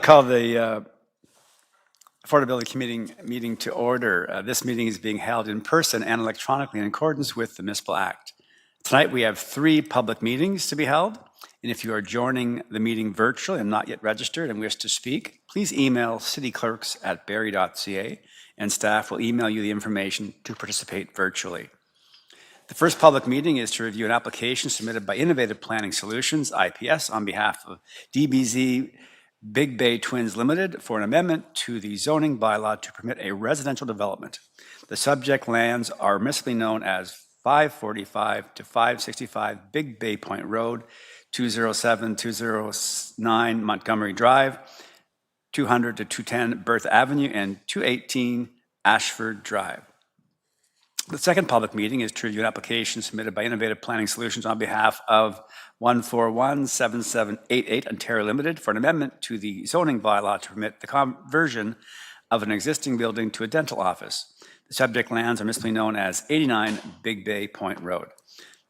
call the Affordability Committee meeting to order. This meeting is being held in person and electronically in accordance with the Municipal Act. Tonight we have 3 public meetings to be held, and if you are joining the meeting virtually and not yet registered and wish to speak, please email cityclerks@barrie.ca and staff will email you the information to participate virtually. The first public meeting is to review an application submitted by Innovative Planning Solutions, IPS, on behalf of DBZ Big Bay Twins Limited for an amendment to the zoning bylaw to permit a residential development. The subject lands are municipally known as 545 to 565 Big Bay Point Road, 207-209 Montgomery Drive, 200 to 210 Bertha Avenue, and 218 Ashford Drive. The second public meeting is to review an application submitted by Innovative Planning Solutions on behalf of 1417788 Ontario Limited for an amendment to the zoning bylaw to permit the conversion of an existing building to a dental office. The subject lands are municipally known as 89 Big Bay Point Road.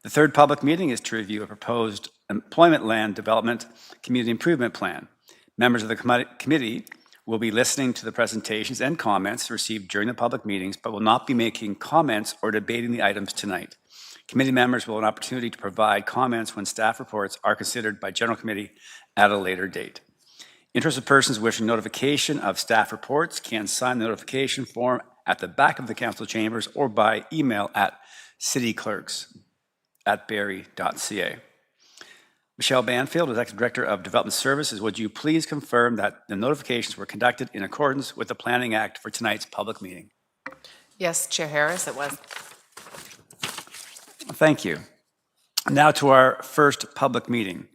The third public meeting is to review a proposed employment land development community improvement plan. Members of the committee will be listening to the presentations and comments received during the public meetings, but will not be making comments or debating the items tonight. Committee members will have an opportunity to provide comments when staff reports are considered by General Committee at a later date. Interested persons wishing notification of staff reports can sign the notification form at the back of the council chambers or by email at cityclerks@barrie.ca. Michelle Banfield, Executive Director of Development Services, would you please confirm that the notifications were conducted in accordance with the Planning Act for tonight's public meeting? Yes, Chair Harris, it was. Thank you. Now to our first public meeting.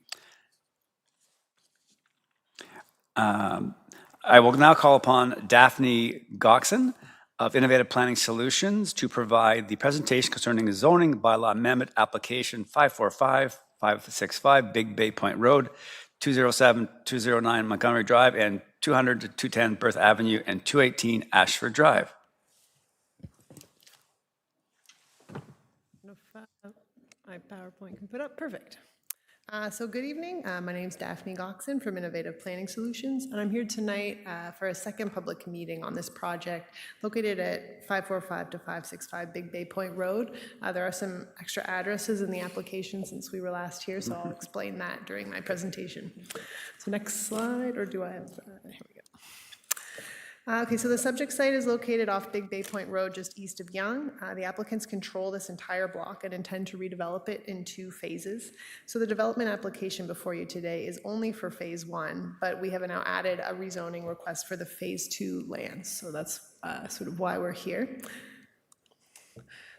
I will now call upon Daphne Goxon of Innovative Planning Solutions to provide the presentation concerning the zoning bylaw amendment application 545-565 Big Bay Point Road, 207-209 Montgomery Drive, and 200 to 210 Bertha Avenue, and 218 Ashford Drive. If my PowerPoint can put up, perfect. So good evening, my name is Daphne Goxon from Innovative Planning Solutions, and I'm here tonight for a second public meeting on this project located at 545 to 565 Big Bay Point Road. There are some extra addresses in the application since we were last here, so I'll explain that during my presentation. So next slide, or do I have, here we go. Okay, so the subject site is located off Big Bay Point Road, just east of Yonge. The applicants control this entire block and intend to redevelop it in 2 phases. So the development application before you today is only for phase 1, but we have now added a rezoning request for the phase 2 lands. So that's sort of why we're here.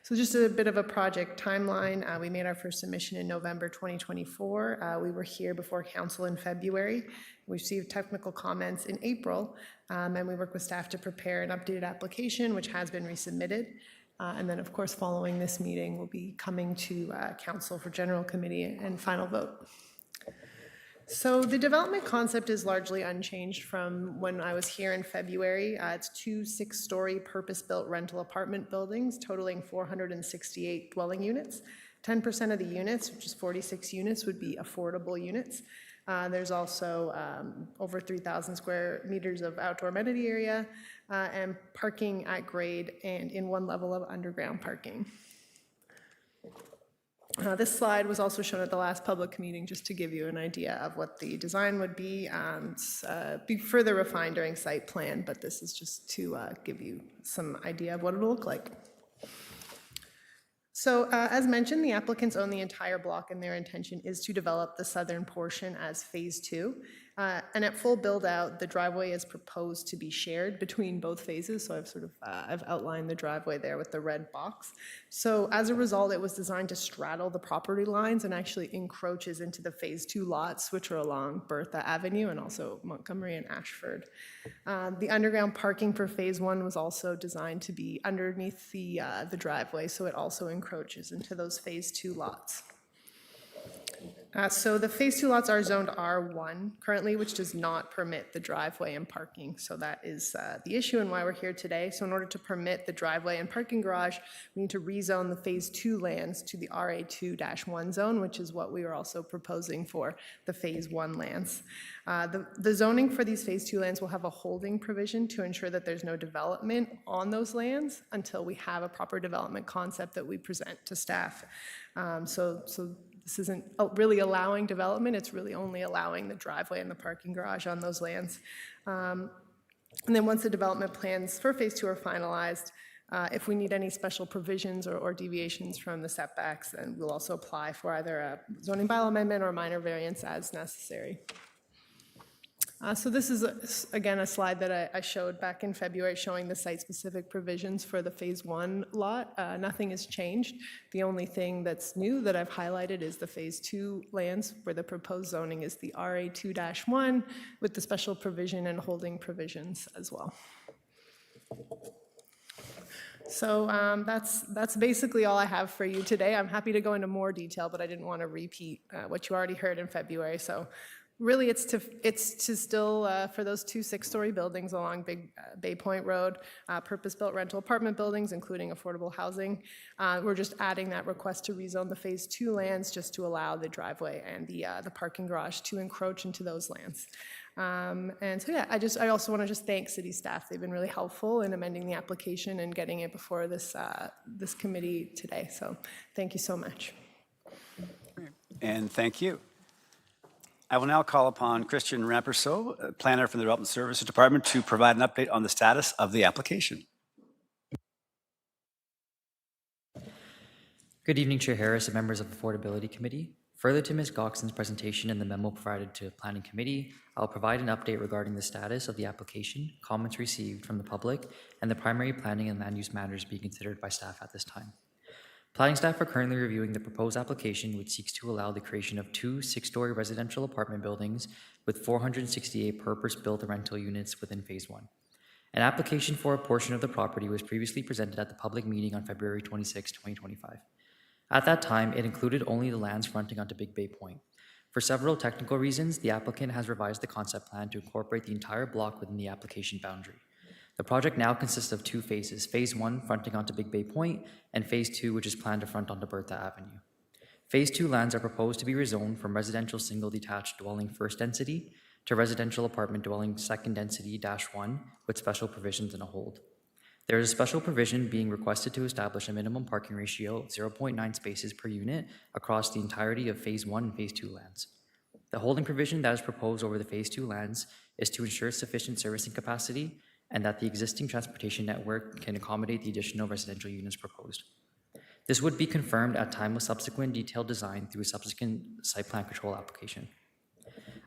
So just a bit of a project timeline. We made our first submission in November 2024. We were here before council in February. We received technical comments in April, and we worked with staff to prepare an updated application, which has been resubmitted. And then, of course, following this meeting, we'll be coming to council for general committee and final vote. So the development concept is largely unchanged from when I was here in February. It's 2 6-story purpose-built rental apartment buildings totaling 468 dwelling units. 10% of the units, which is 46 units, would be affordable units. There's also over 3,000 square meters of outdoor amenity area and parking at grade and in 1 level of underground parking. This slide was also shown at the last public meeting just to give you an idea of what the design would be further refined during site plan, but this is just to give you some idea of what it'll look like. So as mentioned, the applicants own the entire block and their intention is to develop the southern portion as phase 2. And at full build out, the driveway is proposed to be shared between both phases. So I've outlined the driveway there with the red box. So as a result, it was designed to straddle the property lines and actually encroaches into the phase 2 lots, which are along Bertha Avenue and also Montgomery and Ashford. The underground parking for phase 1 was also designed to be underneath the driveway, so it also encroaches into those phase 2 lots. So the Phase 2 lots are zoned R1 currently, which does not permit the driveway and parking. So that is the issue and why we're here today. So in order to permit the driveway and parking garage, we need to rezone the Phase 2 lands to the RA2-1 zone, which is what we are also proposing for the Phase 1 lands. The zoning for these Phase 2 lands will have a holding provision to ensure that there's no development on those lands until we have a proper development concept that we present to staff. So this isn't really allowing development, it's really only allowing the driveway and the parking garage on those lands. And then once the development plans for Phase 2 are finalized, if we need any special provisions or deviations from the setbacks, then we'll also apply for either a zoning bylaw amendment or minor variance as necessary. So this is, again, a slide that I showed back in February showing the site-specific provisions for the Phase 1 lot. Nothing has changed. The only thing that's new that I've highlighted is the Phase 2 lands where the proposed zoning is the RA2-1 with the special provision and holding provisions as well. So that's basically all I have for you today. I'm happy to go into more detail, but I didn't want to repeat what you already heard in February. So really, it's to still, for those 2 6-story buildings along Big Bay Point Road, purpose-built rental apartment buildings, including affordable housing. We're just adding that request to rezone the Phase 2 lands just to allow the driveway and the parking garage to encroach into those lands. And so, yeah, I also want to just thank city staff. They've been really helpful in amending the application and getting it before this committee today. So thank you so much. And thank you. I will now call upon Christian Ramperso, planner from the Development Services Department, to provide an update on the status of the application. Good evening, Chair Harris and members of the Affordability Committee. Further to Ms. Goxon's presentation and the memo provided to the Planning Committee, I'll provide an update regarding the status of the application, comments received from the public, and the primary planning and land use matters being considered by staff at this time. Planning staff are currently reviewing the proposed application, which seeks to allow the creation of 2 6-story residential apartment buildings with 468 purpose-built rental units within Phase 1. An application for a portion of the property was previously presented at the public meeting on February 26, 2025. At that time, it included only the lands fronting onto Big Bay Point. For several technical reasons, the applicant has revised the concept plan to incorporate the entire block within the application boundary. The project now consists of 2 phases, Phase 1 fronting onto Big Bay Point, and Phase 2, which is planned to front onto Bertha Avenue. Phase 2 lands are proposed to be rezoned from residential single detached dwelling first density to residential apartment dwelling second density -1 with special provisions and a hold. There is a special provision being requested to establish a minimum parking ratio of 0.9 spaces per unit across the entirety of Phase 1 and Phase 2 lands. The holding provision that is proposed over the Phase 2 lands is to ensure sufficient servicing capacity and that the existing transportation network can accommodate the additional residential units proposed. This would be confirmed at time of subsequent detailed design through a subsequent site plan control application.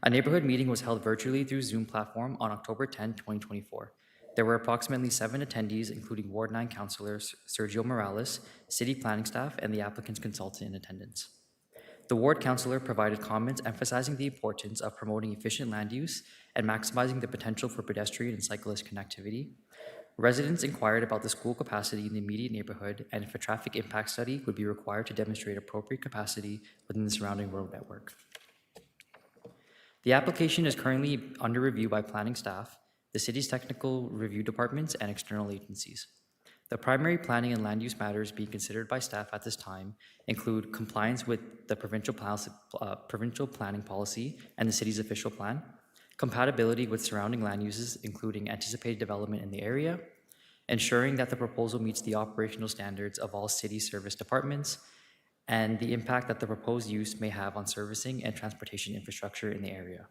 A neighborhood meeting was held virtually through Zoom platform on October 10, 2024. There were approximately 7 attendees, including Ward 9 Councillor Sergio Morales, city planning staff, and the applicant's consultant in attendance. The Ward Councillor provided comments emphasizing the importance of promoting efficient land use and maximizing the potential for pedestrian and cyclist connectivity. Residents inquired about the school capacity in the immediate neighborhood and if a traffic impact study would be required to demonstrate appropriate capacity within the surrounding road network. The application is currently under review by planning staff, the city's technical review departments, and external agencies. The primary planning and land use matters being considered by staff at this time include compliance with the provincial planning policy and the city's official plan, compatibility with surrounding land uses, including anticipated development in the area, ensuring that the proposal meets the operational standards of all city service departments, and the impact that the proposed use may have on servicing and transportation infrastructure in the area.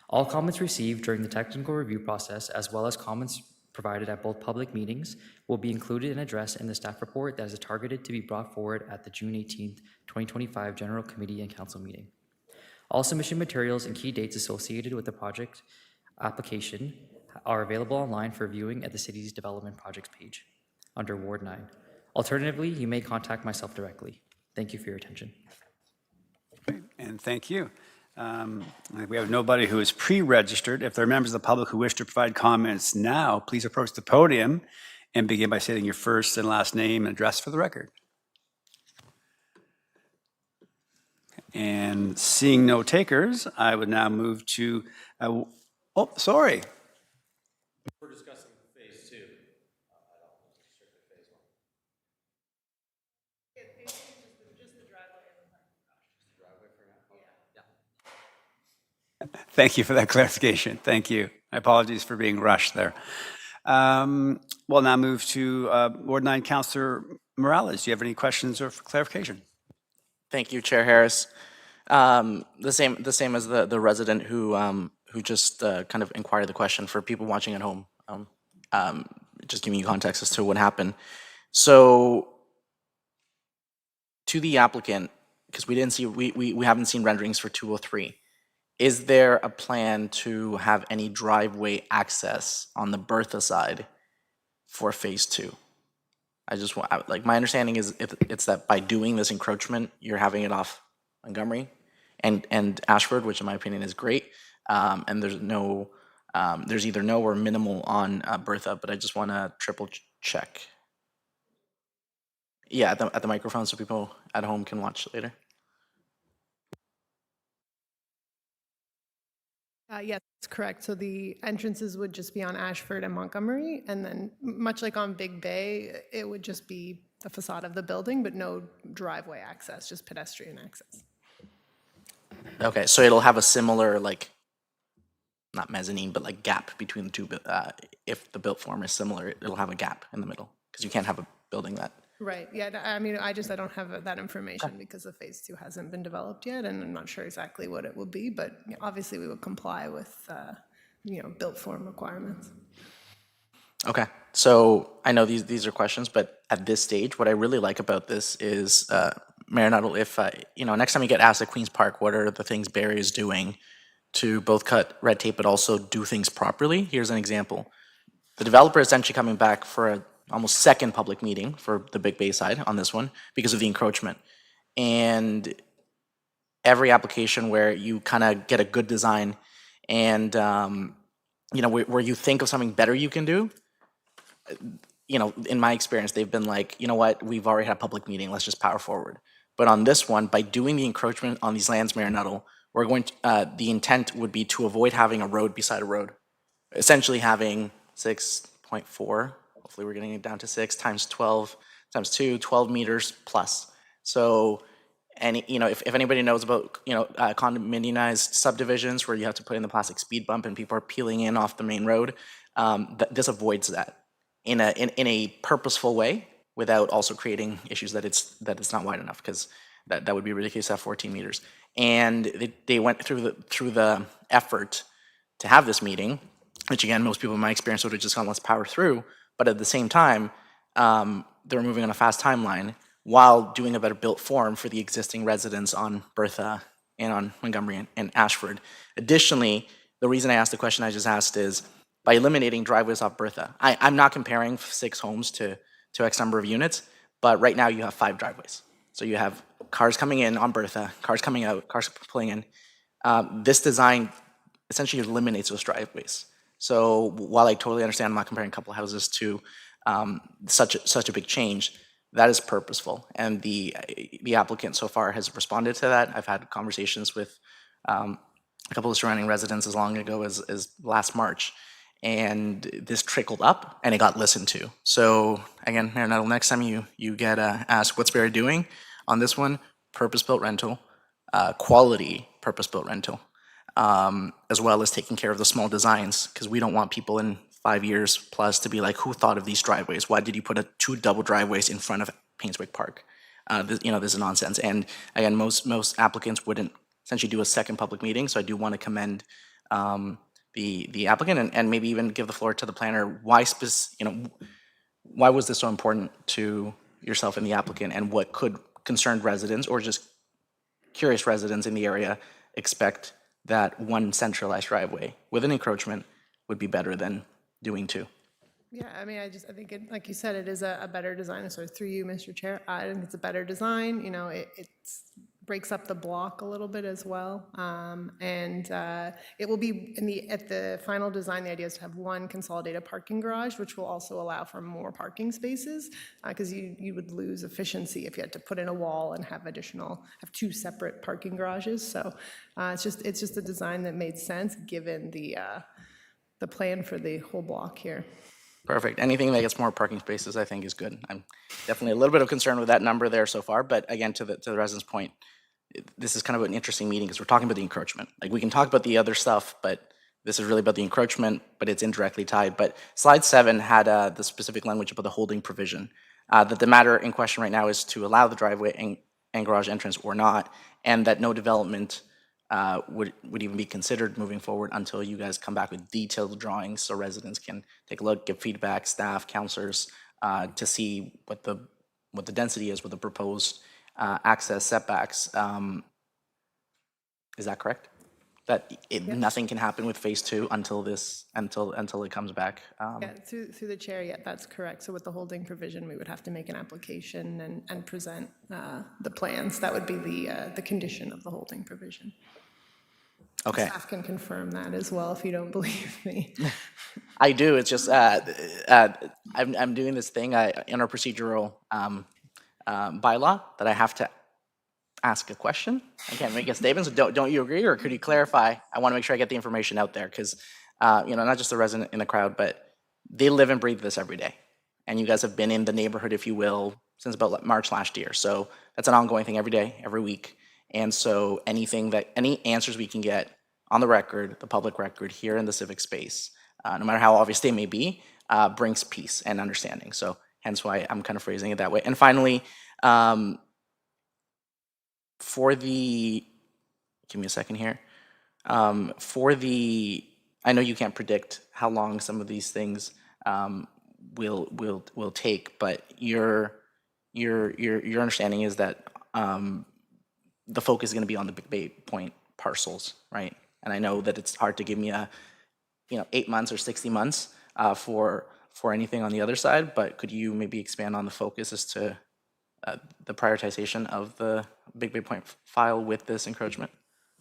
All comments received during the technical review process, as well as comments provided at both public meetings, will be included and addressed in the staff report that is targeted to be brought forward at the June 18th, 2025 General Committee and Council meeting. All submission materials and key dates associated with the project application are available online for viewing at the city's development projects page under Ward 9. Alternatively, you may contact myself directly. Thank you for your attention. And thank you. We have nobody who is pre-registered. If there are members of the public who wish to provide comments now, please approach the podium and begin by stating your first and last name and address for the record. And seeing no takers, I would now move to, oh, sorry. We're discussing phase 2. Thank you for that clarification. Thank you. My apologies for being rushed there. We'll now move to Ward 9, Councillor Morales. Do you have any questions or clarification? Thank you, Chair Harris. The same as the resident who just kind of inquired the question for people watching at home. Just giving you context as to what happened. So, to the applicant, because we haven't seen renderings for 203. Is there a plan to have any driveway access on the Bertha side for phase 2? I just want, like, my understanding is if it's that by doing this encroachment, you're having it off Montgomery and Ashford, which in my opinion is great. And there's either no or minimal on Bertha, but I just want to triple check. Yeah, at the microphone so people at home can watch later. Yes, that's correct. So the entrances would just be on Ashford and Montgomery, and then much like on Big Bay, it would just be the facade of the building, but no driveway access, just pedestrian access. Okay, so it'll have a similar, like, not mezzanine, but like gap between the two. If the built form is similar, it'll have a gap in the middle because you can't have a building that. Right, yeah, I mean, I don't have that information because the phase 2 hasn't been developed yet, and I'm not sure exactly what it will be, but obviously we would comply with, built form requirements. Okay, so I know these are questions, but at this stage, what I really like about this is, Mayor Nuttall, if, next time you get asked at Queen's Park, what are the things Barrie is doing to both cut red tape but also do things properly? Here's an example. The developer is essentially coming back for a almost second public meeting for the Big Bay side on this one because of the encroachment. And every application where you kind of get a good design and, where you think of something better you can do, in my experience, they've been like, you know what, we've already had a public meeting, let's just power forward. But on this one, by doing the encroachment on these lands, Mayor Nuttall, we're going to, the intent would be to avoid having a road beside a road. Essentially having 6.4, hopefully we're getting it down to 6 times 12 times 2, 12 meters plus. So, and if anybody knows about condominiumized subdivisions where you have to put in the plastic speed bump and people are peeling in off the main road, this avoids that in a purposeful way without also creating issues that it's not wide enough, because that would be ridiculous to have 14 meters. And they went through the effort to have this meeting, which again, most people in my experience would have just gone, let's power through. But at the same time, they're moving on a fast timeline while doing a better built form for the existing residents on Bertha and on Montgomery and Ashford. Additionally, the reason I asked the question I just asked is by eliminating driveways off Bertha. I'm not comparing 6 homes to X number of units, but right now you have 5 driveways. So you have cars coming in on Bertha, cars coming out, cars pulling in. This design essentially eliminates those driveways. So while I totally understand I'm not comparing a couple of houses to such a big change, that is purposeful. And the applicant so far has responded to that. I've had conversations with a couple of surrounding residents as long ago as last March. And this trickled up and it got listened to. So again, Mayor Nuttall, next time you get asked what's Barrie doing on this one, purpose-built rental, quality purpose-built rental, as well as taking care of the small designs, because we don't want people in 5 years plus to be like, who thought of these driveways? Why did you put 2 double driveways in front of Painswick Park? This is nonsense. And again, most applicants wouldn't essentially do a second public meeting, so I do want to commend the applicant and maybe even give the floor to the planner. Why was this so important to yourself and the applicant, and what could concerned residents or just curious residents in the area expect that one centralized driveway with an encroachment would be better than doing 2? Yeah, I mean, I think it, like you said, it is a better design. So through you, Mr. Chair, I think it's a better design. It's breaks up the block a little bit as well. It will be at the final design, the idea is to have one consolidated parking garage, which will also allow for more parking spaces, because you would lose efficiency if you had to put in a wall and have two separate parking garages. So it's just a design that made sense given the plan for the whole block here. Perfect. Anything that gets more parking spaces, I think, is good. I'm definitely a little bit of concern with that number there so far, but again, to the resident's point, this is kind of an interesting meeting because we're talking about the encroachment. Like, we can talk about the other stuff, but this is really about the encroachment, but it's indirectly tied. But slide 7 had the specific language about the holding provision. That the matter in question right now is to allow the driveway and garage entrance or not, and that no development would even be considered moving forward until you guys come back with detailed drawings so residents can take a look, give feedback, staff, counselors, to see what the density is with the proposed access setbacks. Is that correct? That nothing can happen with phase 2 until it comes back. Yeah, through the chair, yeah, that's correct. So with the holding provision, we would have to make an application and present the plans. That would be the condition of the holding provision. Okay. Staff can confirm that as well if you don't believe me. I do. It's just I'm doing this thing in our procedural bylaw that I have to ask a question. I can't make a statement. So don't you agree, or could you clarify? I want to make sure I get the information out there because not just the resident in the crowd, but they live and breathe this every day. And you guys have been in the neighborhood, if you will, since about March last year. So that's an ongoing thing every day, every week. And so any answers we can get on the record, the public record here in the civic space, no matter how obvious they may be, brings peace and understanding. So hence why I'm kind of phrasing it that way. And finally, give me a second here. I know you can't predict how long some of these things will take, but your understanding is that the focus is going to be on the Big Bay Point parcels, right? And I know that it's hard to give me 8 months or 60 months for anything on the other side, but could you maybe expand on the focus as to the prioritization of the Big Bay Point file with this encroachment?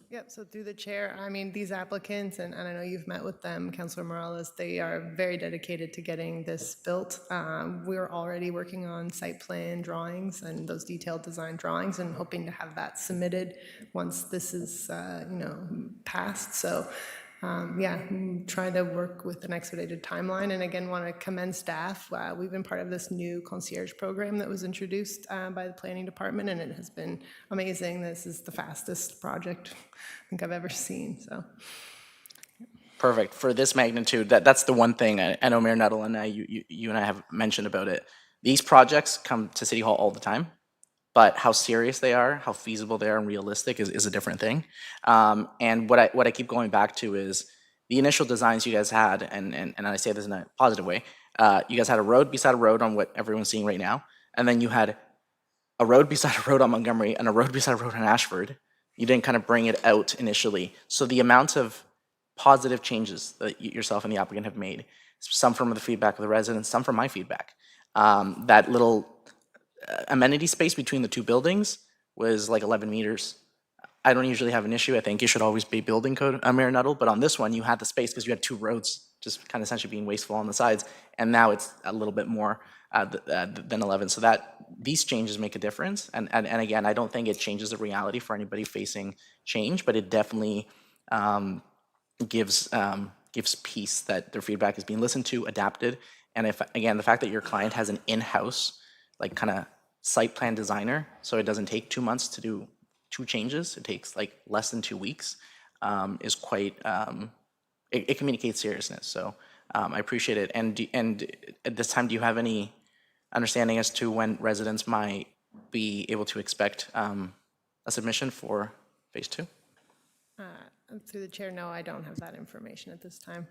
Yep, so through the chair, I mean, these applicants, and I know you've met with them, Councilor Morales, they are very dedicated to getting this built. We're already working on site plan drawings and those detailed design drawings and hoping to have that submitted once this is, passed. So, trying to work with an expedited timeline. And again, want to commend staff. We've been part of this new concierge program that was introduced by the planning department, and it has been amazing. This is the fastest project I think I've ever seen. So, Perfect. For this magnitude, that's the one thing I know Mayor Nuttall and you and I have mentioned about it. These projects come to City Hall all the time, but how serious they are, how feasible they are, and realistic is a different thing. And what I keep going back to is the initial designs you guys had, and I say this in a positive way. You guys had a road beside a road on what everyone's seeing right now, and then you had a road beside a road on Montgomery and a road beside a road on Ashford. You didn't kind of bring it out initially. So the amount of positive changes that yourself and the applicant have made, some from the feedback of the residents, some from my feedback, that little amenity space between the two buildings was like 11 meters. I don't usually have an issue. I think it should always be building code, Mayor Nuttall, but on this one, you had the space because you had two roads just kind of essentially being wasteful on the sides, and now it's a little bit more than 11. So that these changes make a difference, and again, I don't think it changes the reality for anybody facing change, but it definitely gives peace that their feedback is being listened to, adapted, and if again, the fact that your client has an in-house like kind of site plan designer, so it doesn't take 2 months to do 2 changes, it takes like less than 2 weeks, is quite, it communicates seriousness. So I appreciate it. And at this time, do you have any understanding as to when residents might be able to expect a submission for phase 2? Through the chair, no, I don't have that information at this time.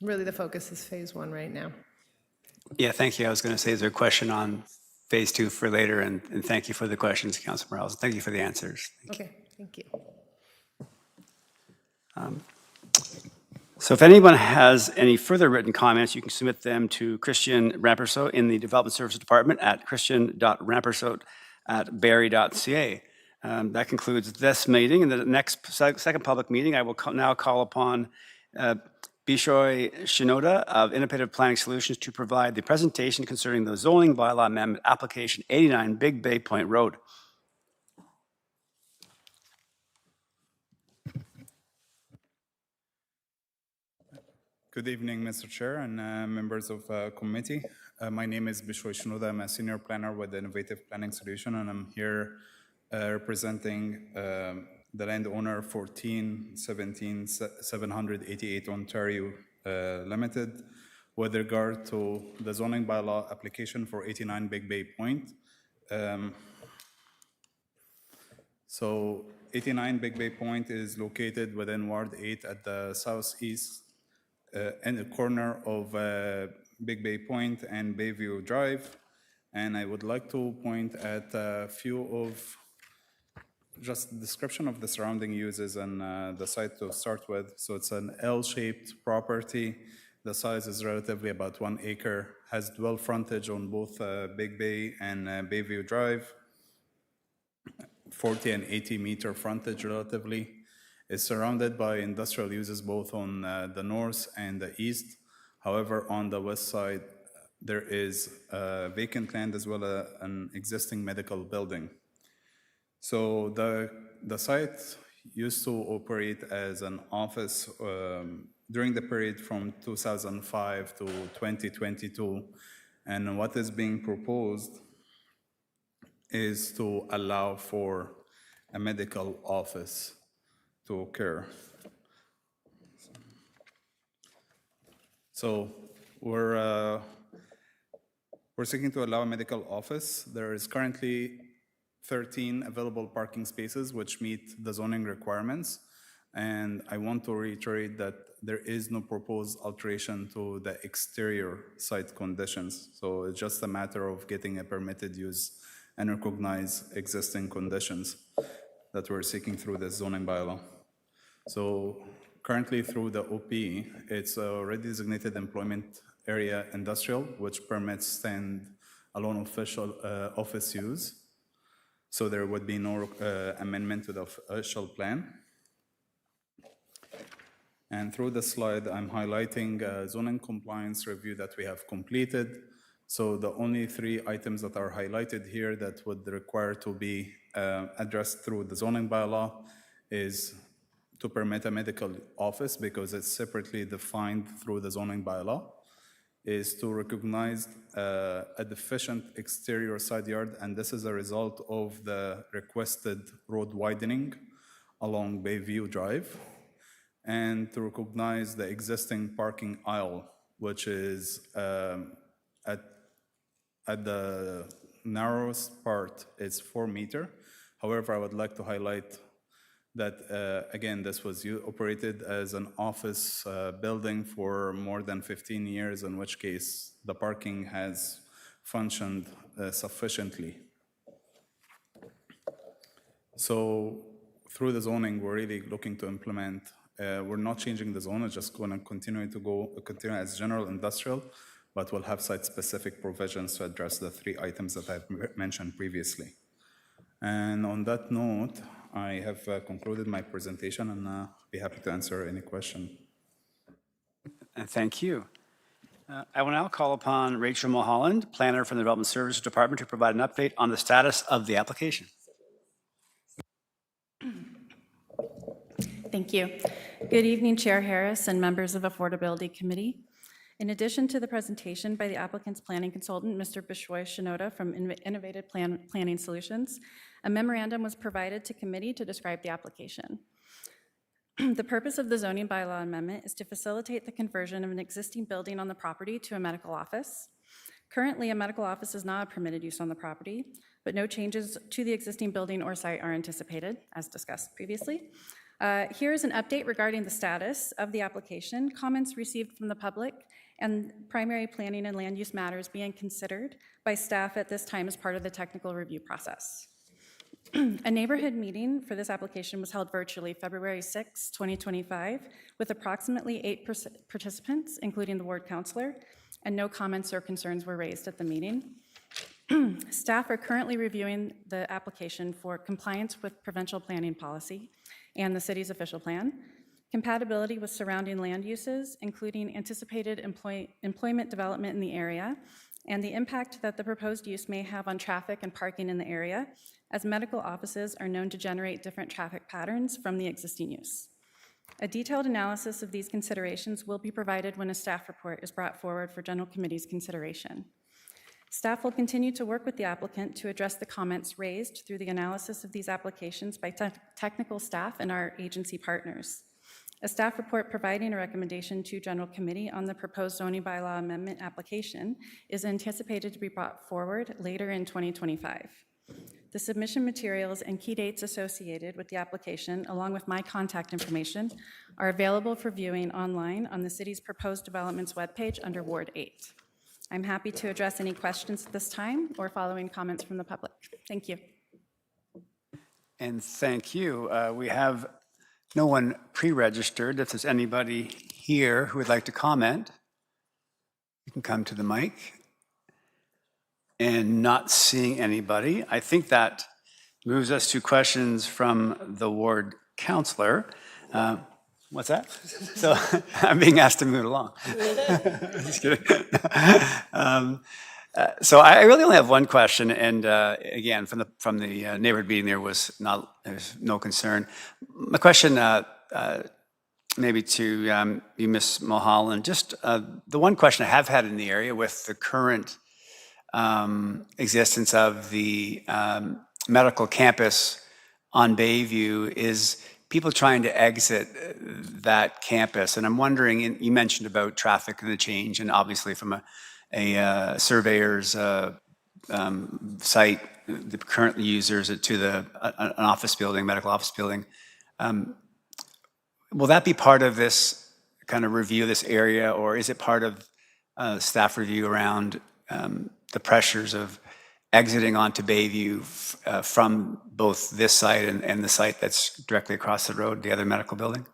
Really, the focus is phase 1 right now. Yeah, thank you. I was going to say, is there a question on phase 2 for later? And thank you for the questions, Councilor Morales. Thank you for the answers. Okay, thank you. So if anyone has any further written comments, you can submit them to Christian Rampersault in the Development Services Department at christian.rampersault@barrie.ca. That concludes this meeting. In the next second public meeting, I will now call upon Bishoy Shinoda of Innovative Planning Solutions to provide the presentation concerning the zoning bylaw amendment application 89 Big Bay Point Road. Good evening, Mr. Chair and members of committee. My name is Bishoy Shinoda. I'm a senior planner with Innovative Planning Solution, and I'm here representing the landowner 1417 Ontario Limited with regard to the zoning bylaw application for 89 Big Bay Point. So 89 Big Bay Point is located within Ward 8 at the southeast in the corner of Big Bay Point and Bayview Drive. And I would like to point at a few of just the description of the surrounding uses and the site to start with. So it's an L-shaped property. The size is relatively about 1 acre, has dual frontage on both Big Bay and Bayview Drive, 40 and 80 meter frontage relatively. It's surrounded by industrial uses both on the north and the east. However, on the west side, there is vacant land as well as an existing medical building. So the site used to operate as an office during the period from 2005 to 2022. And what is being proposed is to allow for a medical office to occur. So we're seeking to allow a medical office. There is currently 13 available parking spaces which meet the zoning requirements. And I want to reiterate that there is no proposed alteration to the exterior site conditions. So it's just a matter of getting a permitted use and recognize existing conditions that we're seeking through this zoning bylaw. So currently through the OP, it's already designated employment area industrial, which permits stand-alone official office use. So there would be no amendment to the official plan. And through the slide, I'm highlighting a zoning compliance review that we have completed. So the only 3 items that are highlighted here that would require to be addressed through the zoning bylaw is to permit a medical office because it's separately defined through the zoning bylaw, is to recognize a deficient exterior side yard, and this is a result of the requested road widening along Bayview Drive, and to recognize the existing parking aisle, which is at the narrowest part is 4 meters. However, I would like to highlight that, again, this was operated as an office building for more than 15 years, in which case the parking has functioned sufficiently. So through the zoning, we're really looking to implement, we're not changing the zone, it's just going to continue as general industrial, but we'll have site-specific provisions to address the 3 items that I've mentioned previously. And on that note, I have concluded my presentation and be happy to answer any question. Thank you. I will now call upon Rachel Mulholland, planner from the Development Services Department, to provide an update on the status of the application. Thank you. Good evening, Chair Harris and members of Affordability Committee. In addition to the presentation by the applicant's planning consultant, Mr. Bishoy Shinoda from Innovative Planning Solutions, a memorandum was provided to committee to describe the application. The purpose of the zoning bylaw amendment is to facilitate the conversion of an existing building on the property to a medical office. Currently, a medical office is not a permitted use on the property, but no changes to the existing building or site are anticipated, as discussed previously. Here is an update regarding the status of the application, comments received from the public, and primary planning and land use matters being considered by staff at this time as part of the technical review process. A neighborhood meeting for this application was held virtually February 6, 2025, with approximately 8 participants, including the ward councillor, and no comments or concerns were raised at the meeting. Staff are currently reviewing the application for compliance with provincial planning policy and the city's official plan, compatibility with surrounding land uses, including anticipated employment development in the area, and the impact that the proposed use may have on traffic and parking in the area, as medical offices are known to generate different traffic patterns from the existing use. A detailed analysis of these considerations will be provided when a staff report is brought forward for General Committee's consideration. Staff will continue to work with the applicant to address the comments raised through the analysis of these applications by technical staff and our agency partners. A staff report providing a recommendation to General Committee on the proposed zoning bylaw amendment application is anticipated to be brought forward later in 2025. The submission materials and key dates associated with the application, along with my contact information, are available for viewing online on the city's proposed developments webpage under Ward 8. I'm happy to address any questions at this time or following comments from the public. Thank you. And thank you. We have no one pre-registered. If there's anybody here who would like to comment, you can come to the mic. And not seeing anybody, I think that moves us to questions from the ward councillor. What's that? So I'm being asked to move along. Just kidding. So I really only have one question, and again, from the neighborhood meeting, there's no concern. My question, maybe to you, Ms. Mulholland, just the one question I have had in the area with the current existence of the medical campus on Bayview is people trying to exit that campus. And I'm wondering, you mentioned about traffic and the change, and obviously from a surveyor's site, the current users to an office building, medical office building. Will that be part of this kind of review of this area, or is it part of staff review around the pressures of exiting onto Bayview from both this site and the site that's directly across the road, the other medical building?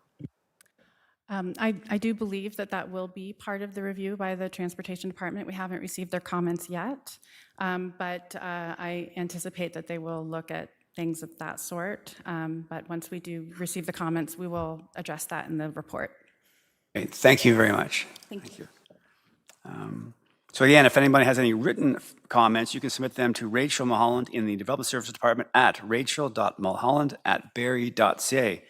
I do believe that will be part of the review by the Transportation Department. We haven't received their comments yet, but I anticipate that they will look at things of that sort. But once we do receive the comments, we will address that in the report. Great. Thank you very much. Thank you. So again, if anybody has any written comments, you can submit them to Rachel Mulholland in the Development Services Department at rachel.mulholland@barrie.ca.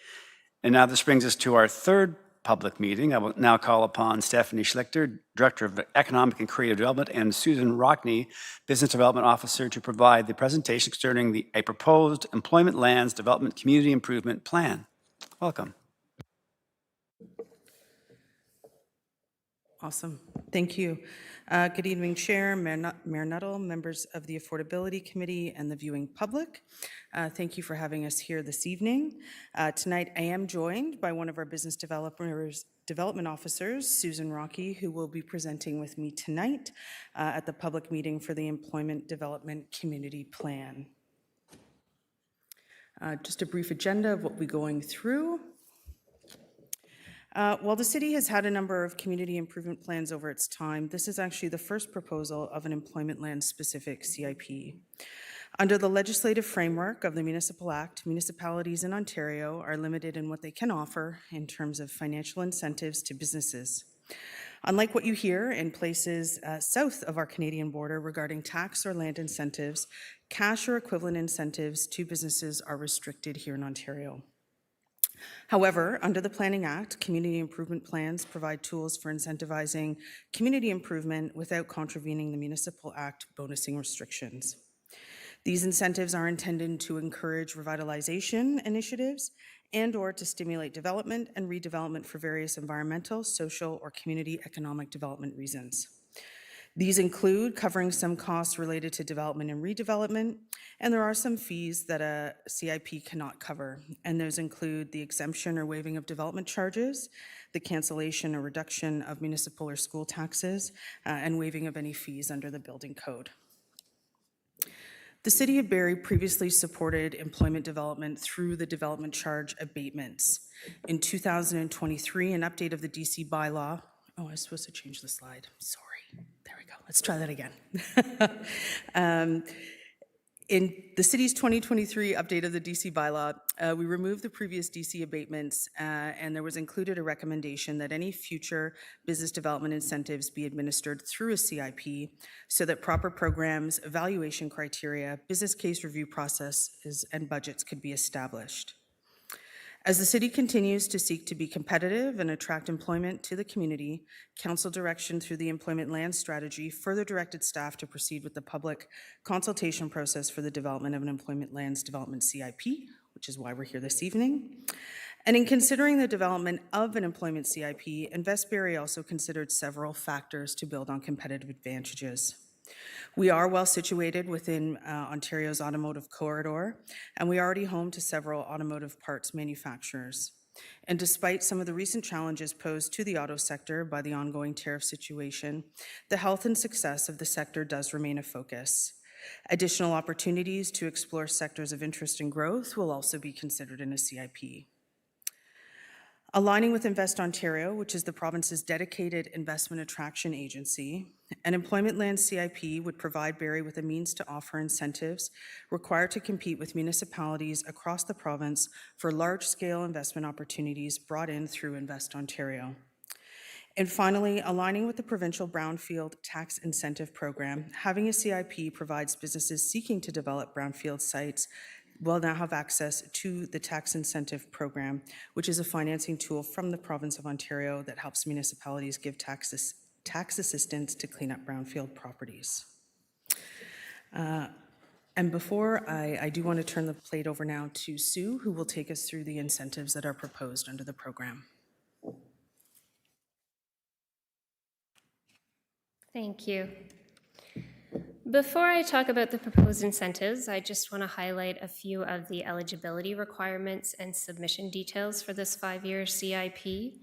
And now this brings us to our third public meeting. I will now call upon Stephanie Schlichter, Director of Economic and Creative Development, and Susan Rockney, Business Development Officer, to provide the presentation concerning a proposed employment lands development community improvement plan. Welcome. Awesome. Thank you. Good evening, Chair, Mayor Nuttall, members of the Affordability Committee, and the viewing public. Thank you for having us here this evening. Tonight, I am joined by one of our business development officers, Susan Rockney, who will be presenting with me tonight at the public meeting for the Employment Development Community Plan. Just a brief agenda of what we're going through. While the city has had a number of community improvement plans over its time, this is actually the first proposal of an employment land-specific CIP. Under the legislative framework of the Municipal Act, municipalities in Ontario are limited in what they can offer in terms of financial incentives to businesses. Unlike what you hear in places south of our Canadian border regarding tax or land incentives, cash or equivalent incentives to businesses are restricted here in Ontario. However, under the Planning Act, community improvement plans provide tools for incentivizing community improvement without contravening the Municipal Act bonusing restrictions. These incentives are intended to encourage revitalization initiatives and/or to stimulate development and redevelopment for various environmental, social, or community economic development reasons. These include covering some costs related to development and redevelopment, and there are some fees that a CIP cannot cover, and those include the exemption or waiving of development charges, the cancellation or reduction of municipal or school taxes, and waiving of any fees under the building code. The City of Barrie previously supported employment development through the development charge abatements. In 2023, an update of the DC bylaw Oh, I was supposed to change the slide. Sorry. There we go. Let's try that again. In the city's 2023 update of the DC bylaw, we removed the previous DC abatements, and there was included a recommendation that any future business development incentives be administered through a CIP so that proper programs, evaluation criteria, business case review processes, and budgets could be established. As the city continues to seek to be competitive and attract employment to the community, council direction through the employment land strategy further directed staff to proceed with the public consultation process for the development of an employment lands development CIP, which is why we're here this evening. And in considering the development of an employment CIP, Invest Barrie also considered several factors to build on competitive advantages. We are well situated within Ontario's automotive corridor, and we are already home to several automotive parts manufacturers. And despite some of the recent challenges posed to the auto sector by the ongoing tariff situation, the health and success of the sector does remain a focus. Additional opportunities to explore sectors of interest and growth will also be considered in a CIP. Aligning with Invest Ontario, which is the province's dedicated investment attraction agency, an employment land CIP would provide Barrie with a means to offer incentives required to compete with municipalities across the province for large-scale investment opportunities brought in through Invest Ontario. And finally, aligning with the provincial brownfield tax incentive program, having a CIP provides businesses seeking to develop brownfield sites will now have access to the tax incentive program, which is a financing tool from the province of Ontario that helps municipalities give tax assistance to clean up brownfield properties. And before I do want to turn the plate over now to Sue, who will take us through the incentives that are proposed under the program. Thank you. Before I talk about the proposed incentives, I just want to highlight a few of the eligibility requirements and submission details for this 5-year CIP.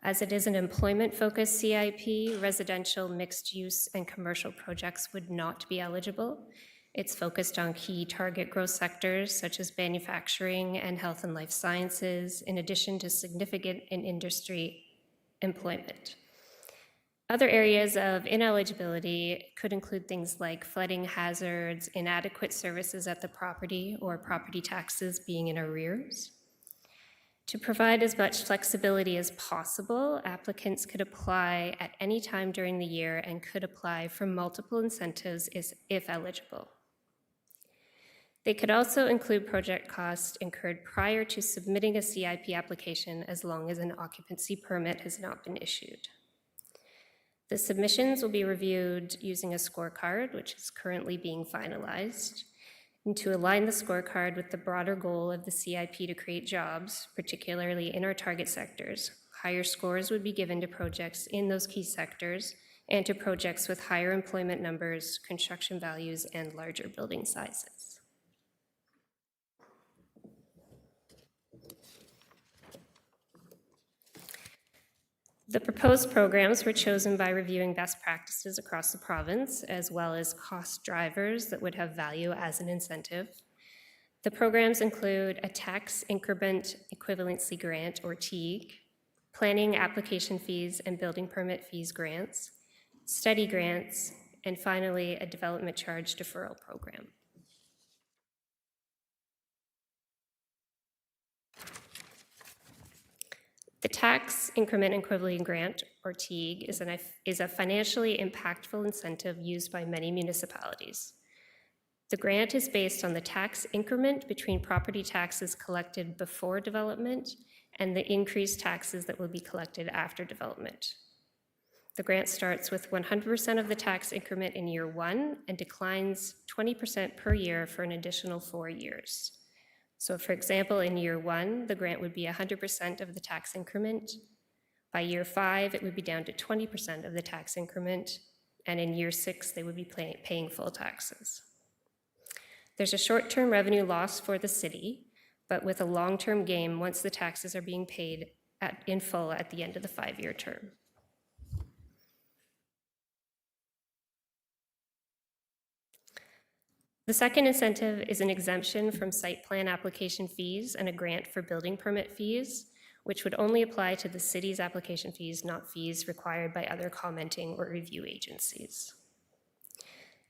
As it is an employment-focused CIP, residential, mixed-use, and commercial projects would not be eligible. It's focused on key target growth sectors such as manufacturing and health and life sciences, in addition to significant in-industry employment. Other areas of ineligibility could include things like flooding hazards, inadequate services at the property, or property taxes being in arrears. To provide as much flexibility as possible, applicants could apply at any time during the year and could apply for multiple incentives if eligible. They could also include project costs incurred prior to submitting a CIP application as long as an occupancy permit has not been issued. The submissions will be reviewed using a scorecard, which is currently being finalized, and to align the scorecard with the broader goal of the CIP to create jobs, particularly in our target sectors. Higher scores would be given to projects in those key sectors and to projects with higher employment numbers, construction values, and larger building sizes. The proposed programs were chosen by reviewing best practices across the province, as well as cost drivers that would have value as an incentive. The programs include a tax increment equivalency grant, or TEAG, planning application fees and building permit fees grants, study grants, and finally, a development charge deferral program. The tax increment equivalent grant, or TEAG, is a financially impactful incentive used by many municipalities. The grant is based on the tax increment between property taxes collected before development and the increased taxes that will be collected after development. The grant starts with 100% of the tax increment in year 1 and declines 20% per year for an additional 4 years. So for example, in year 1, the grant would be 100% of the tax increment. By year 5, it would be down to 20% of the tax increment. And in year 6, they would be paying full taxes. There's a short-term revenue loss for the city, but with a long-term gain once the taxes are being paid in full at the end of the 5-year term. The second incentive is an exemption from site plan application fees and a grant for building permit fees, which would only apply to the city's application fees, not fees required by other commenting or review agencies.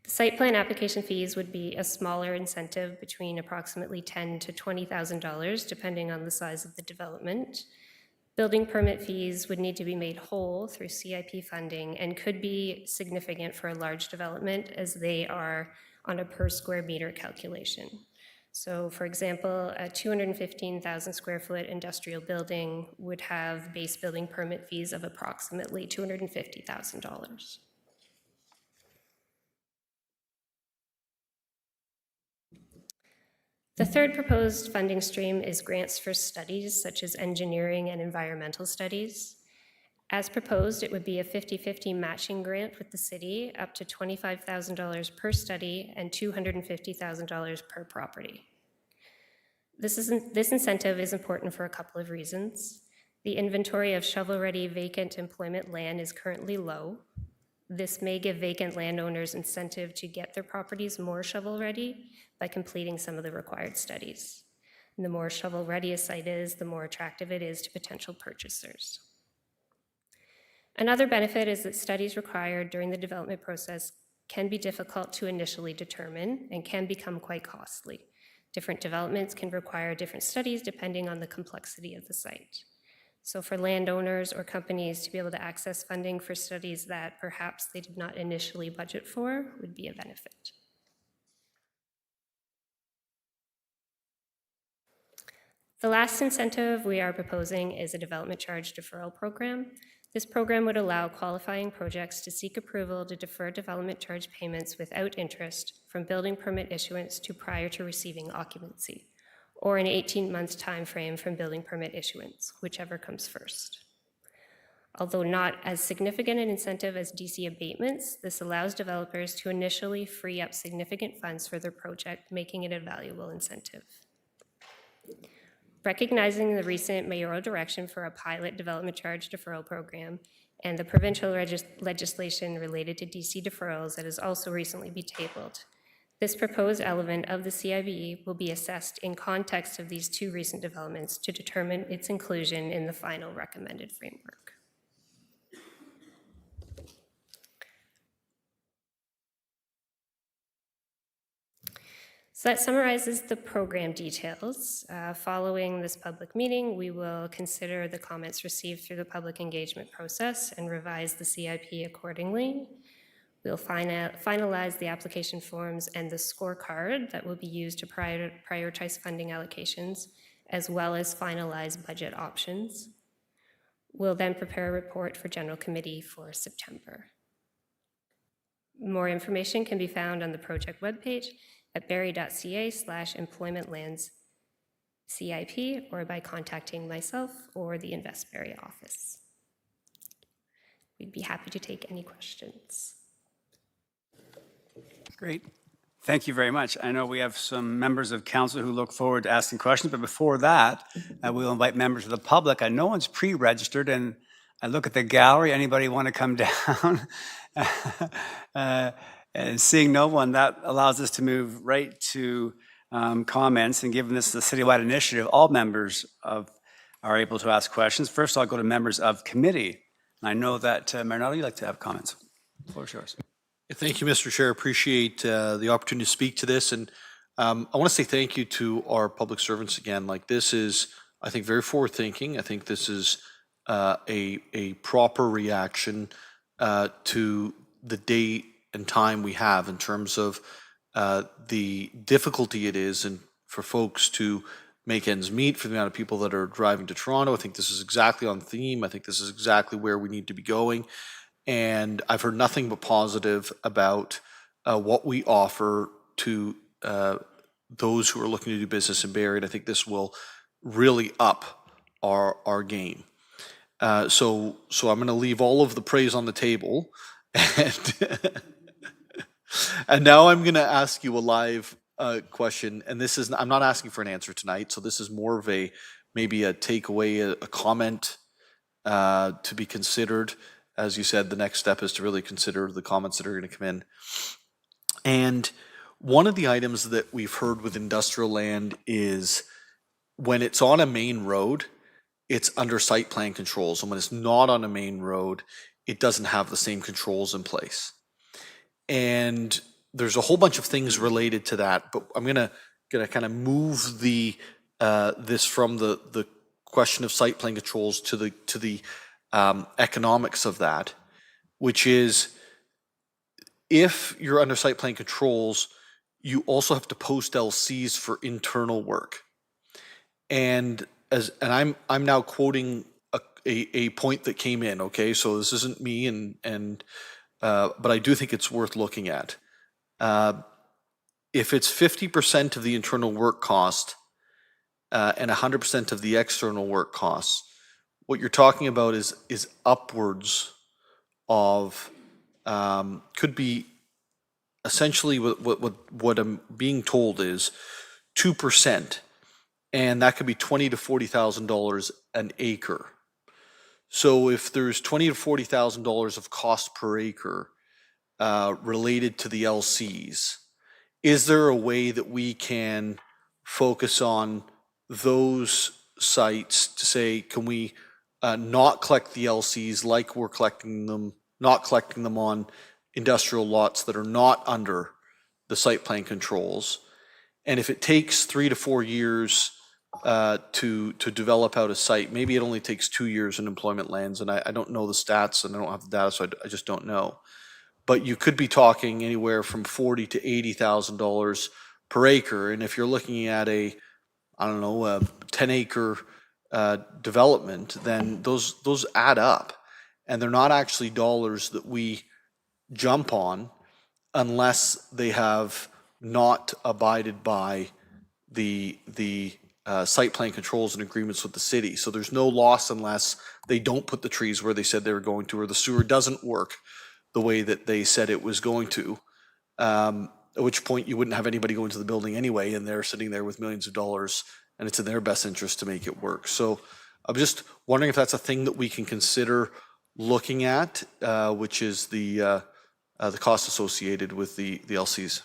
The site plan application fees would be a smaller incentive between approximately $10,000 to $20,000, depending on the size of the development. Building permit fees would need to be made whole through CIP funding and could be significant for a large development as they are on a per square meter calculation. So for example, a 215,000 square foot industrial building would have base building permit fees of approximately $250,000. The third proposed funding stream is grants for studies such as engineering and environmental studies. As proposed, it would be a 50-50 matching grant with the city, up to $25,000 per study and $250,000 per property. This incentive is important for a couple of reasons. The inventory of shovel-ready vacant employment land is currently low. This may give vacant landowners incentive to get their properties more shovel-ready by completing some of the required studies. And the more shovel-ready a site is, the more attractive it is to potential purchasers. Another benefit is that studies required during the development process can be difficult to initially determine and can become quite costly. Different developments can require different studies depending on the complexity of the site. So for landowners or companies to be able to access funding for studies that perhaps they did not initially budget for would be a benefit. The last incentive we are proposing is a development charge deferral program. This program would allow qualifying projects to seek approval to defer development charge payments without interest from building permit issuance to prior to receiving occupancy, or an 18-month time frame from building permit issuance, whichever comes first. Although not as significant an incentive as DC abatements, this allows developers to initially free up significant funds for their project, making it a valuable incentive. Recognizing the recent mayoral direction for a pilot development charge deferral program and the provincial legislation related to DC deferrals that has also recently been tabled, this proposed element of the CIBE will be assessed in context of these two recent developments to determine its inclusion in the final recommended framework. So that summarizes the program details. Following this public meeting, we will consider the comments received through the public engagement process and revise the CIP accordingly. We'll finalize the application forms and the scorecard that will be used to prioritize funding allocations, as well as finalize budget options. We'll then prepare a report for General Committee for September. More information can be found on the project webpage at barrie.ca/employmentlands-CIP or by contacting myself or the Invest Barrie office. We'd be happy to take any questions. Great. Thank you very much. I know we have some members of council who look forward to asking questions, but before that, we'll invite members of the public. No one's pre-registered, and I look at the gallery. Anybody want to come down? And seeing no one, that allows us to move right to comments. And given this is a citywide initiative, all members are able to ask questions. First, I'll go to members of committee. And I know that, Marinello, you'd like to have comments. The floor is yours. Thank you, Mr. Chair. Appreciate the opportunity to speak to this. And I want to say thank you to our public servants again. Like, this is, I think, very forward thinking. I think this is a proper reaction to the date and time we have in terms of the difficulty it is and for folks to make ends meet, for the amount of people that are driving to Toronto. I think this is exactly on theme. I think this is exactly where we need to be going. And I've heard nothing but positive about what we offer to those who are looking to do business in Barrie. And I think this will really up our game. So I'm going to leave all of the praise on the table. And now I'm going to ask you a live question. And this is, I'm not asking for an answer tonight. So this is more of maybe a takeaway, a comment to be considered. As you said, the next step is to really consider the comments that are going to come in. And one of the items that we've heard with industrial land is when it's on a main road, it's under site plan controls. And when it's not on a main road, it doesn't have the same controls in place. And there's a whole bunch of things related to that, but I'm gonna kind of move this from the question of site plan controls to the economics of that, which is if you're under site plan controls, you also have to post LCs for internal work. And I'm now quoting a point that came in. Okay, so this isn't me, but I do think it's worth looking at. If it's 50% of the internal work cost and 100% of the external work costs, what you're talking about is upwards of could be essentially what I'm being told is 2%, and that could be $20,000 to $40,000 an acre. So if there's $20,000 to $40,000 of cost per acre related to the LCs, is there a way that we can focus on those sites to say, can we not collect the LCs like we're not collecting them on industrial lots that are not under the site plan controls? And if it takes 3 to 4 years to develop out a site, maybe it only takes 2 years in employment lands, and I don't know the stats and I don't have the data, so I just don't know. But you could be talking anywhere from $40,000 to $80,000 per acre, and if you're looking at a 10-acre development, then those add up, and they're not actually dollars that we jump on unless they have not abided by the site plan controls and agreements with the city. So there's no loss unless they don't put the trees where they said they were going to, or the sewer doesn't work the way that they said it was going to, at which point you wouldn't have anybody go into the building anyway, and they're sitting there with millions of dollars, and it's in their best interest to make it work. So I'm just wondering if that's a thing that we can consider looking at, which is the cost associated with the LCs.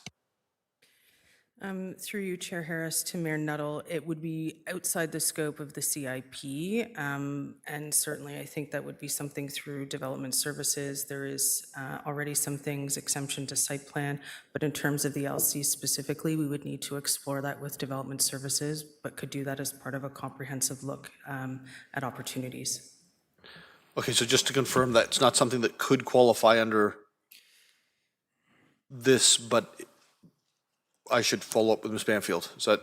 Through you, Chair Harris, to Mayor Nuttall, it would be outside the scope of the CIP, and certainly I think that would be something through development services. There is already some things, exemption to site plan, but in terms of the LC specifically, we would need to explore that with development services, but could do that as part of a comprehensive look at opportunities. Okay, so just to confirm, that it's not something that could qualify under this, but I should follow up with Ms. Banfield. Is that?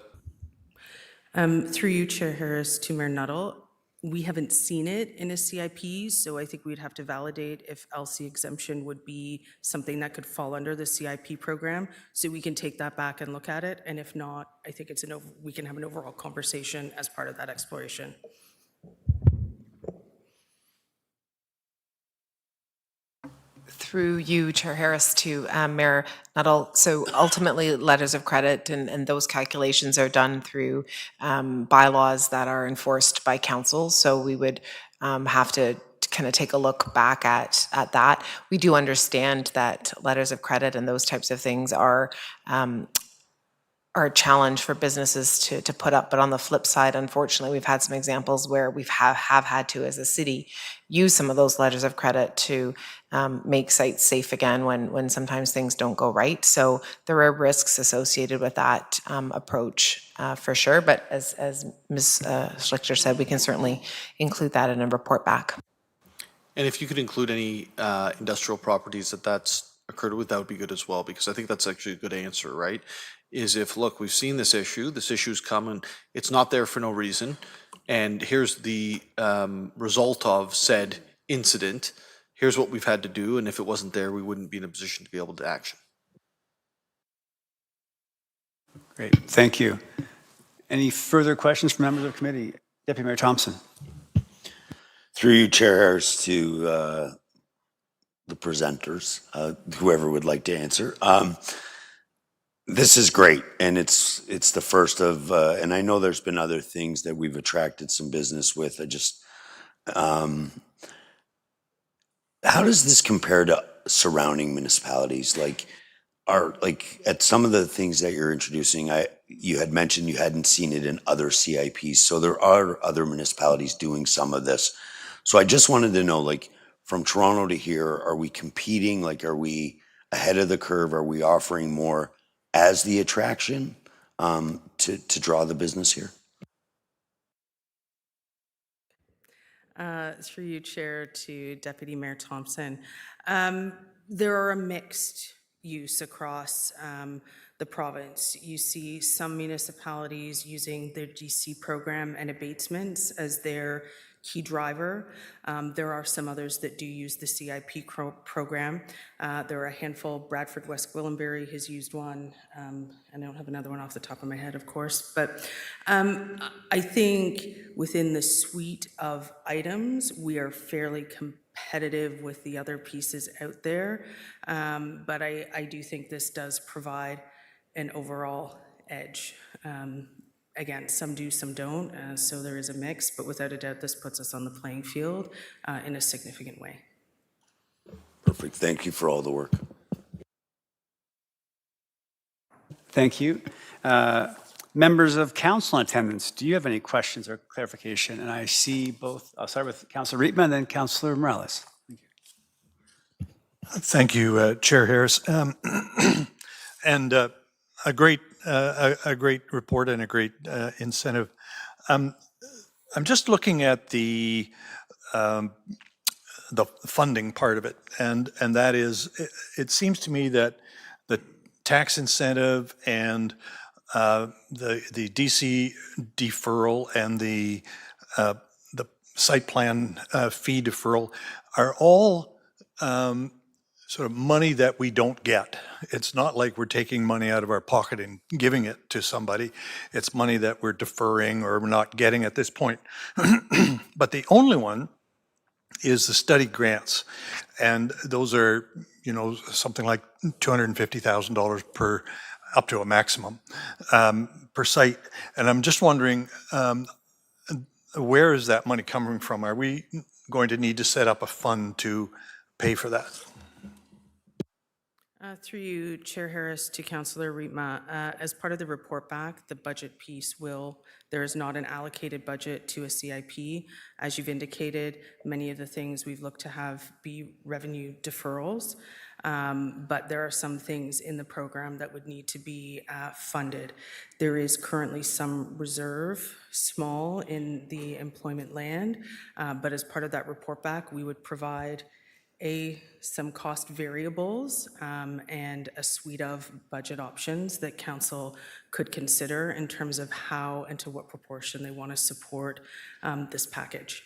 Through you, Chair Harris, to Mayor Nuttall, we haven't seen it in a CIP, so I think we'd have to validate if LC exemption would be something that could fall under the CIP program, so we can take that back and look at it, and if not, I think we can have an overall conversation as part of that exploration. Through you, Chair Harris, to Mayor Nuttall. So ultimately, letters of credit and those calculations are done through bylaws that are enforced by council. So we would have to kind of take a look back at that. We do understand that letters of credit and those types of things are a challenge for businesses to put up. But on the flip side, unfortunately, we've had some examples where we have had to, as a city, use some of those letters of credit to make sites safe again when sometimes things don't go right. So there are risks associated with that approach for sure. But as Ms. Schlichter said, we can certainly include that in a report back. And if you could include any industrial properties that's occurred with, that would be good as well, because I think that's actually a good answer, right? Is if, look, we've seen this issue's come and it's not there for no reason, and here's the result of said incident, here's what we've had to do, and if it wasn't there, we wouldn't be in a position to be able to action. Great, thank you. Any further questions from members of the committee? Deputy Mayor Thompson. Through you, Chair Harris, to the presenters, whoever would like to answer. This is great, and it's the first of, and I know there's been other things that we've attracted some business with. How does this compare to surrounding municipalities? Like, are like at some of the things that you're introducing, you had mentioned you hadn't seen it in other CIPs. So there are other municipalities doing some of this. So I just wanted to know, like, from Toronto to here, are we competing? Like, are we ahead of the curve? Are we offering more as the attraction to draw the business here? Through you, Chair, to Deputy Mayor Thompson. There are a mixed use across the province. You see some municipalities using their DC program and abatements as their key driver. There are some others that do use the CIP program. There are a handful. Bradford West Gwillimbury has used one, and I don't have another one off the top of my head, of course. But I think within the suite of items, we are fairly competitive with the other pieces out there. But I do think this does provide an overall edge. Again, some do, some don't, so there is a mix, but without a doubt, this puts us on the playing field in a significant way. Perfect. Thank you for all the work. Thank you. Members of council in attendance, do you have any questions or clarification? And I see both, I'll start with Councilor Riepma and then Councilor Morales. Thank you, Chair Harris. And a great report and a great incentive. I'm just looking at the funding part of it, and that is, it seems to me that the tax incentive and the DC deferral and the site plan fee deferral are all sort of money that we don't get. It's not like we're taking money out of our pocket and giving it to somebody. It's money that we're deferring or we're not getting at this point. But the only one is the study grants. And those are, you know, something like $250,000 per, up to a maximum, per site. And I'm just wondering, where is that money coming from? Are we going to need to set up a fund to pay for that? Through you, Chair Harris, to Councillor Riepma, as part of the report back, the budget piece there is not an allocated budget to a CIP. As you've indicated, many of the things we've looked to have be revenue deferrals, but there are some things in the program that would need to be funded. There is currently some reserve, small, in the employment land, but as part of that report back, we would provide some cost variables and a suite of budget options that council could consider in terms of how and to what proportion they want to support this package.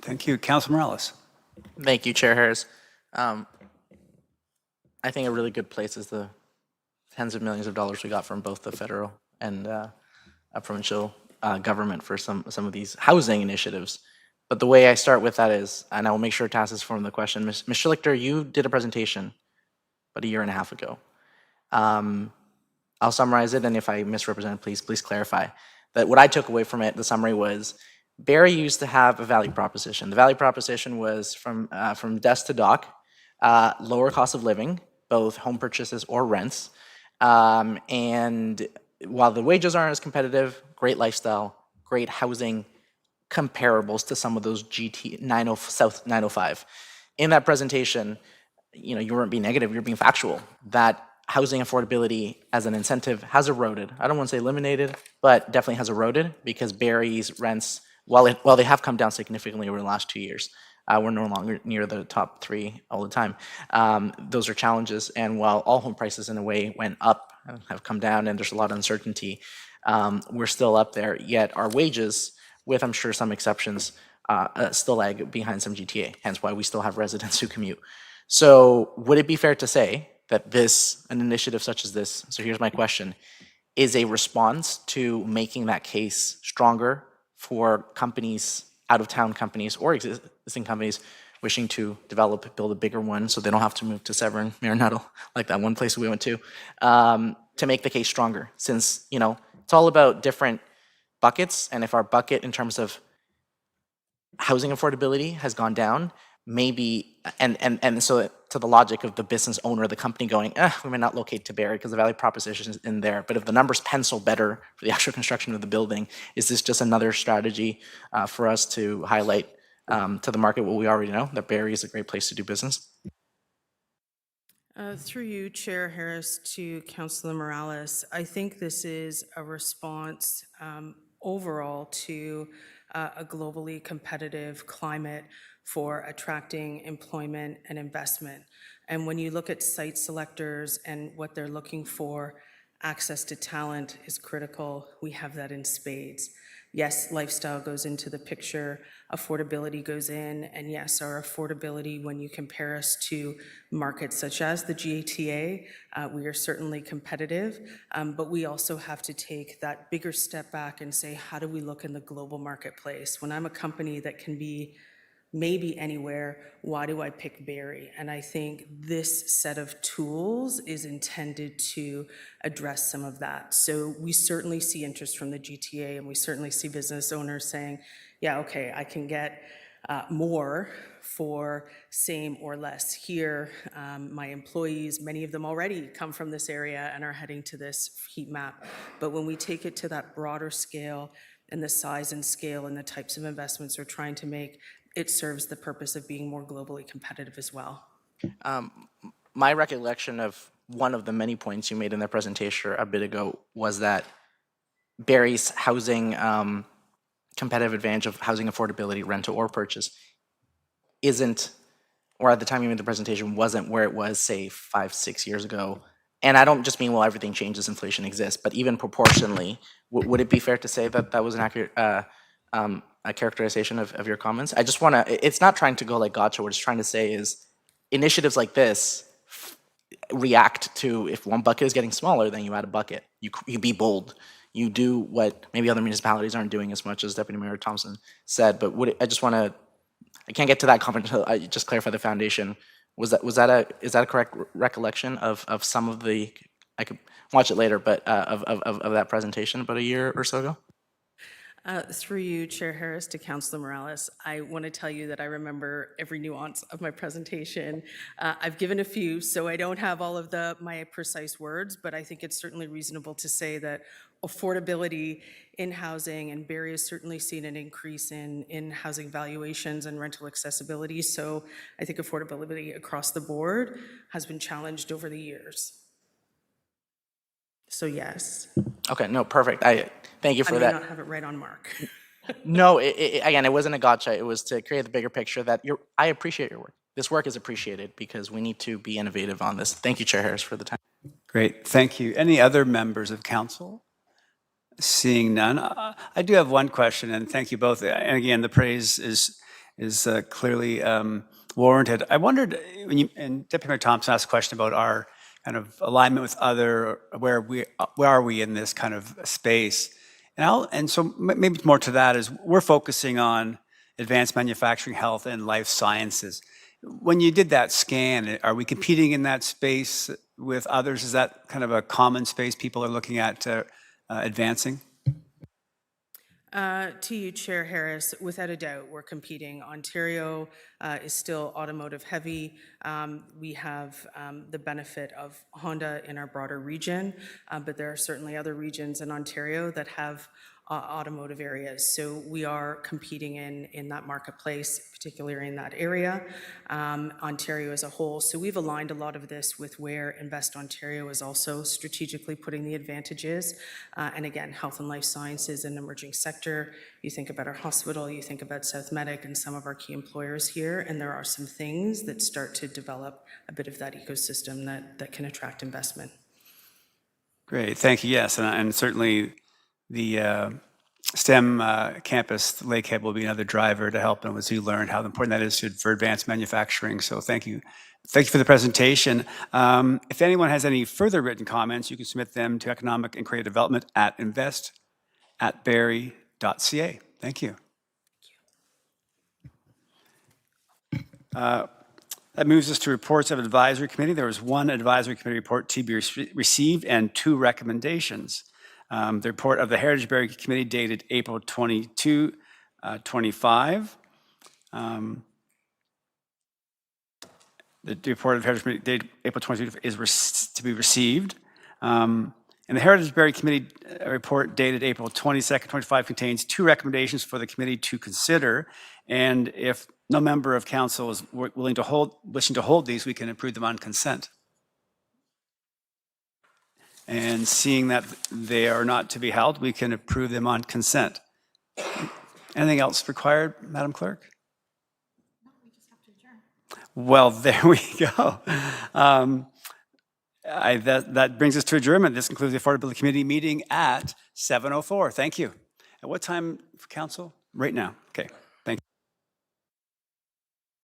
Thank you. Councilor Morales. Thank you, Chair Harris. I think a really good place is the tens of millions of dollars we got from both the federal and provincial government for some of these housing initiatives. But the way I start with that is, and I will make sure to ask this form of the question, Ms. Schlichter, you did a presentation about a year and a half ago. I'll summarize it, and if I misrepresent, please clarify. That what I took away from it, the summary was, Barrie used to have a value proposition. The value proposition was from desk to dock, lower cost of living, both home purchases or rents, and while the wages aren't as competitive, great lifestyle, great housing, comparables to some of those South 905. In that presentation, you know, you weren't being negative, you were being factual. That housing affordability as an incentive has eroded. I don't want to say eliminated, but definitely has eroded because Barrie's rents, while they have come down significantly over the last 2 years, we're no longer near the top 3 all the time. Those are challenges, and while all home prices in a way went up, have come down, and there's a lot of uncertainty, we're still up there, yet our wages, with I'm sure some exceptions, still lag behind some GTA, hence why we still have residents who commute. So would it be fair to say that an initiative such as this, so here's my question, is a response to making that case stronger for companies, out-of-town companies or existing companies wishing to build a bigger one so they don't have to move to Severn, Marinettle, like that one place we went to make the case stronger? Since, you know, it's all about different buckets, and if our bucket in terms of housing affordability has gone down, maybe, and so to the logic of the business owner, the company going, we may not locate to Barrie because the value proposition is in there. But if the numbers pencil better for the actual construction of the building, is this just another strategy for us to highlight to the market what we already know, that Barrie is a great place to do business? Through you, Chair Harris, to Councillor Morales, I think this is a response overall to a globally competitive climate for attracting employment and investment. And when you look at site selectors and what they're looking for, access to talent is critical. We have that in spades. Yes, lifestyle goes into the picture, affordability goes in, and yes, our affordability, when you compare us to markets such as the GATA, we are certainly competitive, but we also have to take that bigger step back and say, how do we look in the global marketplace? When I'm a company that can be maybe anywhere, why do I pick Barrie? And I think this set of tools is intended to address some of that. So we certainly see interest from the GTA, and we certainly see business owners saying, yeah, okay, I can get more for same or less here. My employees, many of them already come from this area and are heading to this heat map. But when we take it to that broader scale and the size and scale and the types of investments we're trying to make, it serves the purpose of being more globally competitive as well. My recollection of one of the many points you made in the presentation a bit ago was that Barrie's housing competitive advantage of housing affordability, rental or purchase, isn't, or at the time you made the presentation, wasn't where it was, say, 5-6 years ago. And I don't just mean, well, everything changes, inflation exists, but even proportionally, would it be fair to say that that was an accurate a characterization of your comments? I just want to, it's not trying to go like gotcha. What it's trying to say is initiatives like this react to, if one bucket is getting smaller, then you add a bucket. You be bold. You do what maybe other municipalities aren't doing as much, as Deputy Mayor Thompson said. But I just want to, I can't get to that comment until I just clarify the foundation. Is that a correct recollection of some of the, I could watch it later, but of that presentation about a year or so ago? Through you, Chair Harris, to Councillor Morales, I want to tell you that I remember every nuance of my presentation. I've given a few, so I don't have all of my precise words, but I think it's certainly reasonable to say that affordability in housing, and Barrie has certainly seen an increase in housing valuations and rental accessibility. So I think affordability across the board has been challenged over the years. So yes. Okay, no, perfect. Thank you for that. I may not have it right on mark. No, again, it wasn't a gotcha. It was to create the bigger picture that I appreciate your work. This work is appreciated because we need to be innovative on this. Thank you, Chair Harris, for the time. Great, thank you. Any other members of council? Seeing none, I do have one question, and thank you both. And again, the praise is clearly warranted. I wondered, and Deputy Mayor Thompson asked a question about our kind of alignment with other, where are we in this kind of space? And so maybe more to that is we're focusing on advanced manufacturing, health, and life sciences. When you did that scan, are we competing in that space with others? Is that kind of a common space people are looking at advancing? To you, Chair Harris, without a doubt, we're competing. Ontario is still automotive heavy. We have the benefit of Honda in our broader region, but there are certainly other regions in Ontario that have automotive areas. So we are competing in that marketplace, particularly in that area, Ontario as a whole. So we've aligned a lot of this with where Invest Ontario is also strategically putting the advantages. And again, health and life sciences, an emerging sector. You think about our hospital, you think about South Medic and some of our key employers here, and there are some things that start to develop a bit of that ecosystem that can attract investment. Great, thank you. Yes, and certainly the STEM campus, Lakehead, will be another driver to help them as you learn how important that is for advanced manufacturing. So thank you. Thank you for the presentation. If anyone has any further written comments, you can submit them to Economic and Creative Development at invest@barrie.ca. Thank you. That moves us to reports of advisory committee. There was one advisory committee report to be received and 2 recommendations. The report of the Heritage Barrie Committee dated April 22, 25. The report of the Heritage Committee dated April 22 is to be received. And the Heritage Barrie Committee report dated April 22nd, 25 contains 2 recommendations for the committee to consider. And if no member of council is wishing to hold these, we can approve them on consent. And seeing that they are not to be held, we can approve them on consent. Anything else required, Madam Clerk? Well, there we go. That brings us to adjournment. This concludes the Affordability Committee meeting at 7:04. Thank you. At what time for council? Right now. Okay.